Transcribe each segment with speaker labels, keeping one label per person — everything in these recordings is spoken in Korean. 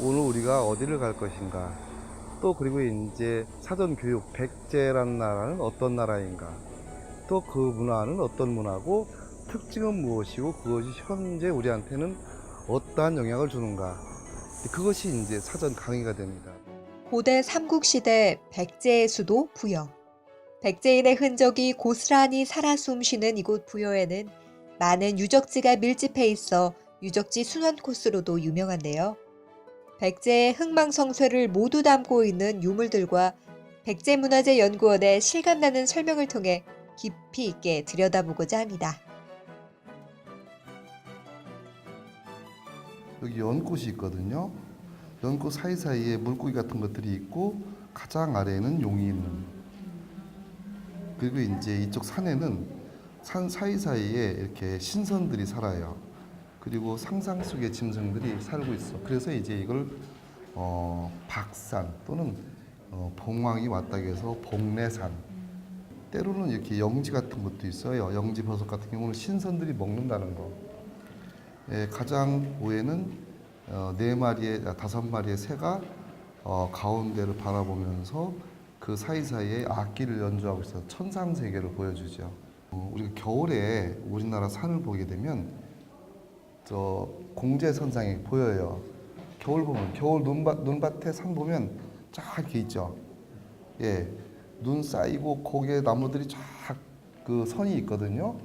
Speaker 1: 오늘 우리가 어디를 갈 것인가? 또 그리고 이제 사전 교육 백제라는 나라는 어떤 나라인가? 또 그 문화는 어떤 문화고 특징은 무엇이고 그것이 현재 우리한테는 어떠한 영향을 주는가? 그것이 이제 사전 강의가 됩니다.
Speaker 2: 고대 삼국시대 백제의 수도 부여. 백제인의 흔적이 고스란히 살아 숨쉬는 이곳 부여에는 많은 유적지가 밀집해 있어 유적지 순환 코스로도 유명한데요. 백제의 흥망성쇠를 모두 담고 있는 유물들과 백제문화재연구원의 실감나는 설명을 통해 깊이 있게 들여다보고자 합니다.
Speaker 1: 여기 연꽃이 있거든요. 연꽃 사이사이에 물고기 같은 것들이 있고 가장 아래에는 용이 있는. 그리고 이제 이쪽 산에는 산 사이사이에 이렇게 신선들이 살아요. 그리고 상상 속의 짐승들이 살고 있어. 그래서 이제 이걸 박산 또는 봉황이 왔다 해서 봉래산. 때로는 이렇게 영지 같은 것도 있어요. 영지 버섯 같은 경우는 신선들이 먹는다는 거. 예, 가장 위에는 네 마리의 다섯 마리의 새가 가운데를 바라보면서 그 사이사이에 악기를 연주하고 있어서 천상 세계를 보여주죠. 우리가 겨울에 우리나라 산을 보게 되면 저 공제선상이 보여요. 겨울 보면 겨울 눈밭에 산 보면 쫙 이렇게 있죠. 예, 눈 쌓이고 거기에 나무들이 쫙 그 선이 있거든요.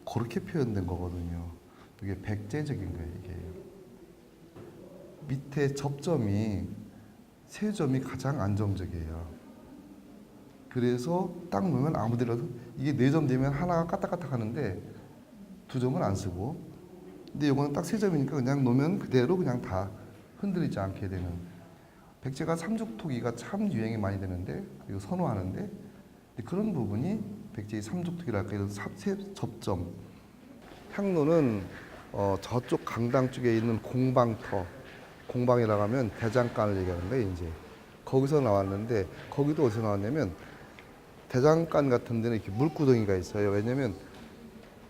Speaker 1: 그렇게 표현된 거거든요. 이게 백제적인 거예요, 이게. 밑에 접점이 세 점이 가장 안정적이에요. 그래서 딱 놓으면 아무데라도 이게 네 점 되면 하나가 까딱까딱 하는데 두 점은 안 쓰고, 근데 이거는 딱 세 점이니까 그냥 놓으면 그대로 그냥 다 흔들리지 않게 되는. 백제가 삼죽토기가 참 유행이 많이 되는데, 이거 선호하는데, 그런 부분이 백제의 삼죽토기랄까 이런 세 접점. 향로는 저쪽 강당 쪽에 있는 공방터, 공방이라고 하면 대장간을 얘기하는 거예요. 이제 거기서 나왔는데, 거기도 어디서 나왔냐면 대장간 같은 데는 이렇게 물구덩이가 있어요. 왜냐면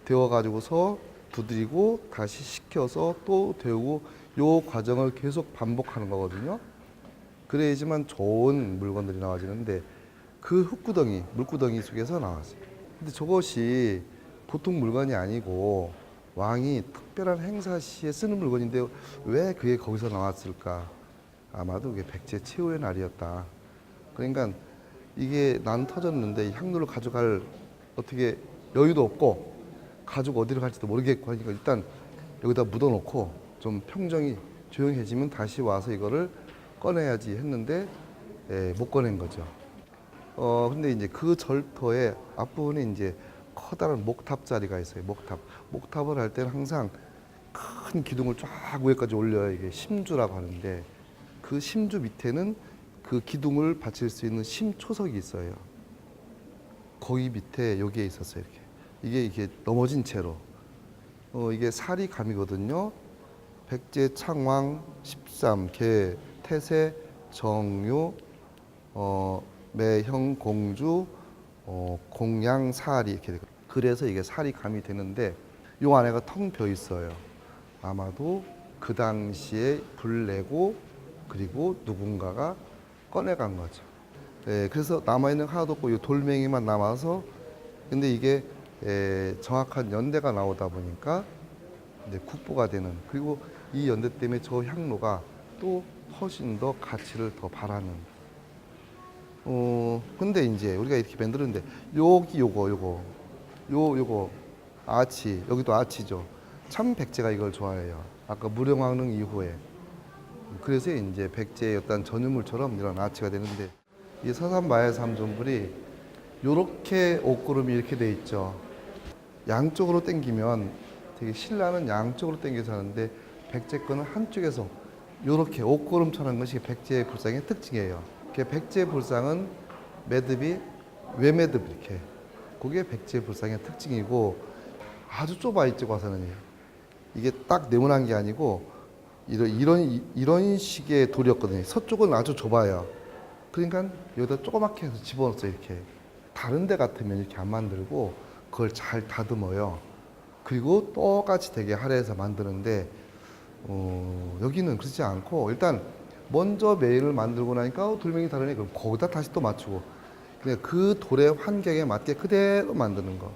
Speaker 1: 데워 가지고서 두드리고 다시 식혀서 또 데우고 요 과정을 계속 반복하는 거거든요. 그래야지만 좋은 물건들이 나와지는데, 그 흙구덩이, 물구덩이 속에서 나왔어요. 근데 저것이 보통 물건이 아니고 왕이 특별한 행사 시에 쓰는 물건인데 왜 그게 거기서 나왔을까? 아마도 그게 백제 최후의 날이었다. 그러니까 이게 난 터졌는데 향로를 가져갈 어떻게 여유도 없고 가지고 어디로 갈지도 모르겠고 하니까 일단 여기다 묻어놓고 좀 평정이 조용해지면 다시 와서 이거를 꺼내야지 했는데 못 꺼낸 거죠. 근데 이제 그 절터의 앞부분에 이제 커다란 목탑 자리가 있어요. 목탑. 목탑을 할 때는 항상 큰 기둥을 쫙 위에까지 올려요. 이게 심주라고 하는데, 그 심주 밑에는 그 기둥을 받칠 수 있는 심초석이 있어요. 거기 밑에 여기에 있었어요. 이게 넘어진 채로. 이게 사리감이거든요. 백제 창왕 13, 개, 태세, 정유, 매형 공주, 공양 사리 이렇게 되고. 그래서 이게 사리감이 되는데 요 안에가 텅 비어 있어요. 아마도 그 당시에 불 내고 그리고 누군가가 꺼내간 거죠. 그래서 남아있는 거 하나도 없고 이 돌멩이만 남아서, 근데 이게 정확한 연대가 나오다 보니까 이제 국보가 되는, 그리고 이 연대 때문에 저 향로가 또 훨씬 더 가치를 더 바라는. 근데 이제 우리가 이렇게 만들었는데 여기 요거 아치, 여기도 아치죠. 참 백제가 이걸 좋아해요. 아까 무령왕릉 이후에. 그래서 이제 백제의 어떤 전유물처럼 이런 아치가 되는데, 이 서산마의 삼존불이 요렇게 옷구름이 이렇게 돼 있죠. 양쪽으로 당기면 되게 신라는 양쪽으로 당겨서 하는데 백제 거는 한쪽에서 요렇게 옷구름처럼 것이 백제 불상의 특징이에요. 백제 불상은 매듭이 외매듭 이렇게. 그게 백제 불상의 특징이고, 아주 좁아 이쪽 와서는. 이게 딱 네모난 게 아니고 이런 식의 돌이었거든요. 서쪽은 아주 좁아요. 그러니까 여기다 조그맣게 해서 집어넣었어요. 이렇게. 다른 데 같으면 이렇게 안 만들고 그걸 잘 다듬어요. 그리고 똑같이 되게 할애해서 만드는데, 여기는 그렇지 않고 일단 먼저 메일을 만들고 나니까 돌멩이 다르네. 그럼 거기다 다시 또 맞추고 그냥 그 돌의 환경에 맞게 그대로 만드는 거.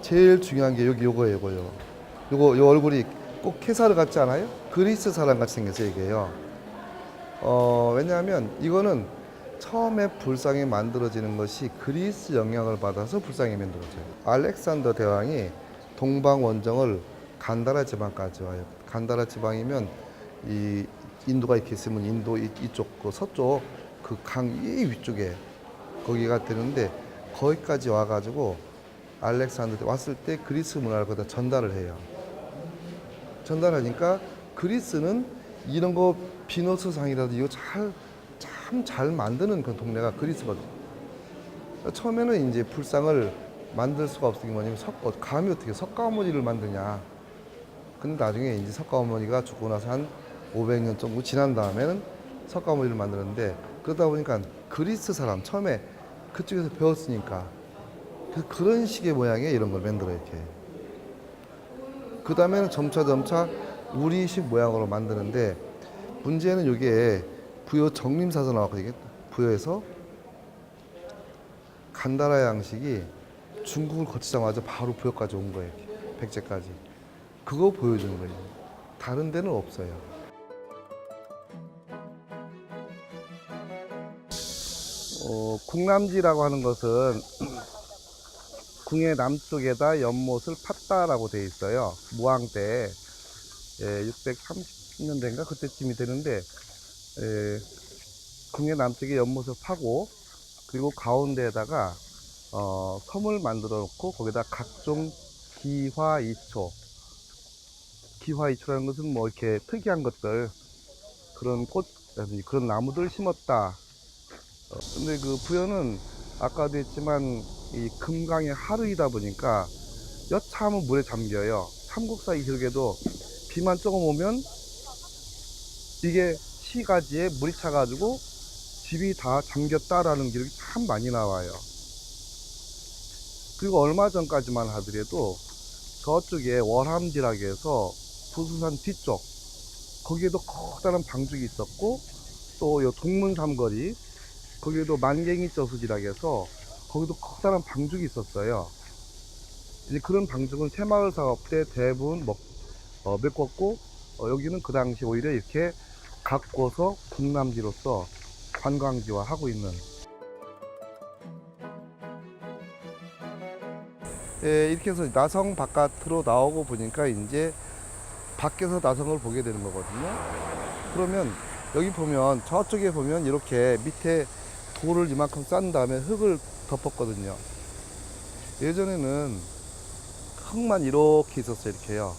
Speaker 1: 제일 중요한 게 여기 요거예요, 요거요. 요 얼굴이 꼭 케사르 같지 않아요? 그리스 사람 같이 생겼어요, 이게요. 왜냐하면 이거는 처음에 불상이 만들어지는 것이 그리스 영향을 받아서 불상이 만들어져요. 알렉산더 대왕이 동방 원정을 간다라 지방까지 와요. 간다라 지방이면 이 인도가 이렇게 있으면 인도 이쪽 그 서쪽 그 강 이 위쪽에 거기가 되는데 거기까지 와가지고 알렉산더 왔을 때 그리스 문화를 거기다 전달을 해요. 전달하니까 그리스는 이런 거 비너스 상이라도 이거 참 잘 만드는 그런 동네가 그리스거든요. 처음에는 이제 불상을 만들 수가 없으니 뭐냐면 감히 어떻게 석가모니를 만드냐. 근데 나중에 이제 석가모니가 죽고 나서 한 500년 정도 지난 다음에는 석가모니를 만드는데 그러다 보니까 그리스 사람 처음에 그쪽에서 배웠으니까 그런 식의 모양의 이런 걸 만들어 이렇게. 그 다음에는 점차 우리식 모양으로 만드는데 문제는 이게 부여 정림사에서 나왔거든요. 부여에서 간다라 양식이 중국을 거치자마자 바로 부여까지 온 거예요. 백제까지. 그거 보여주는 거예요. 다른 데는 없어요. 궁남지라고 하는 것은 궁의 남쪽에다 연못을 팠다라고 되어 있어요. 무왕 때 630년대인가 그때쯤이 되는데 궁의 남쪽에 연못을 파고 그리고 가운데에다가 섬을 만들어 놓고 거기다 각종 기화이초라는 것은 뭐 이렇게 특이한 것들 그런 꽃이라든지 그런 나무들 심었다. 근데 그 부여는 아까도 했지만 이 금강의 하류이다 보니까 여차하면 물에 잠겨요. 삼국사 이후에도 비만 조금 오면 이게 시가지에 물이 차가지고 집이 다 잠겼다라는 기록이 참 많이 나와요. 그리고 얼마 전까지만 하더라도 저쪽에 월함지락에서 부수산 뒤쪽 거기에도 커다란 방죽이 있었고 또 요 동문삼거리 거기에도 만갱이 저수지락에서 거기도 커다란 방죽이 있었어요. 이제 그런 방죽은 새마을 사업 때 대부분 메꿨고 여기는 그 당시 오히려 이렇게 가꿔서 궁남지로서 관광지화하고 있는. 이렇게 해서 나성 바깥으로 나오고 보니까 이제 밖에서 나성을 보게 되는 거거든요. 그러면 여기 보면 저쪽에 보면 이렇게 밑에 돌을 이만큼 싼 다음에 흙을 덮었거든요. 예전에는 흙만 이렇게 있었어요. 이렇게요.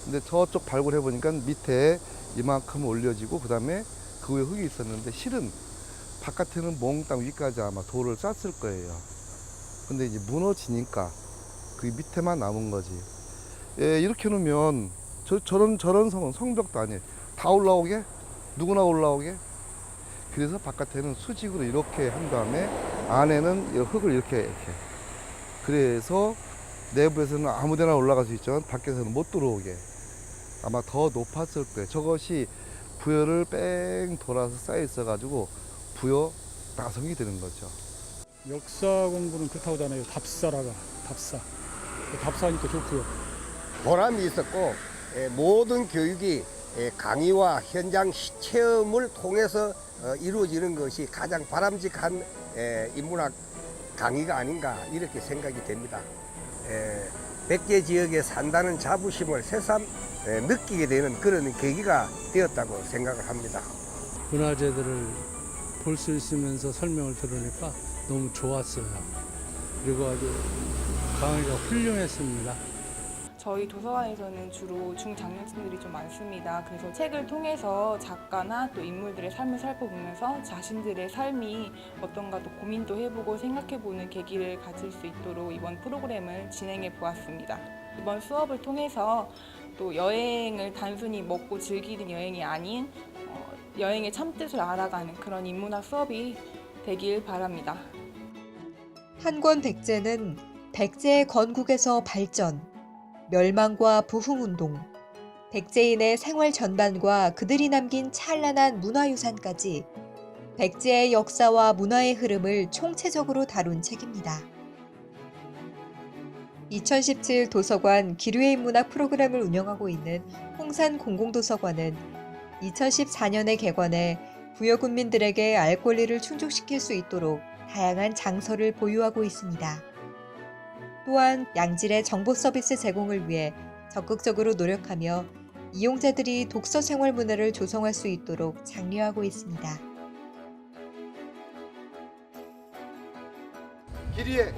Speaker 1: 근데 저쪽 발굴해 보니까 밑에 이만큼 올려지고 그 다음에 그 위에 흙이 있었는데 실은 바깥에는 몽땅 위까지 아마 돌을 쌌을 거예요. 근데 이제 무너지니까 그 밑에만 남은 거지. 이렇게 놓으면 저런 성벽도 아니에요. 다 올라오게? 누구나 올라오게? 그래서 바깥에는 수직으로 이렇게 한 다음에 안에는 흙을 이렇게. 그래서 내부에서는 아무데나 올라갈 수 있지만 밖에서는 못 들어오게. 아마 더 높았을 거예요. 저것이 부여를 뺑 돌아서 쌓여 있어가지고 부여 나성이 되는 거죠.
Speaker 3: 역사 공부는 그렇다고 하잖아요. 답사하니까 좋고요.
Speaker 4: 보람이 있었고 모든 교육이 강의와 현장 체험을 통해서 이루어지는 것이 가장 바람직한 인문학 강의가 아닌가 이렇게 생각이 됩니다. 백제 지역에 산다는 자부심을 새삼 느끼게 되는 그런 계기가 되었다고 생각을 합니다.
Speaker 5: 문화재들을 볼 수 있으면서 설명을 들으니까 너무 좋았어요. 그리고 아주 강의가 훌륭했습니다.
Speaker 6: 저희 도서관에서는 주로 중장년층들이 좀 많습니다. 그래서 책을 통해서 작가나 또 인물들의 삶을 살펴보면서 자신들의 삶이 어떤가 또 고민도 해보고 생각해보는 계기를 가질 수 있도록 이번 프로그램을 진행해 보았습니다. 이번 수업을 통해서 또 여행을 단순히 먹고 즐기는 여행이 아닌 여행의 참뜻을 알아가는 그런 인문학 수업이 되길 바랍니다.
Speaker 2: 한 권 백제는 백제의 건국에서 발전, 멸망과 부흥운동, 백제인의 생활 전반과 그들이 남긴 찬란한 문화유산까지 백제의 역사와 문화의 흐름을 총체적으로 다룬 책입니다. 2017 도서관 기류의 인문학 프로그램을 운영하고 있는 홍산 공공도서관은 2014년에 개관해 부여 군민들에게 알 권리를 충족시킬 수 있도록 다양한 장서를 보유하고 있습니다. 또한 양질의 정보 서비스 제공을 위해 적극적으로 노력하며 이용자들이 독서 생활 문화를 조성할 수 있도록 장려하고 있습니다.
Speaker 1: 길이에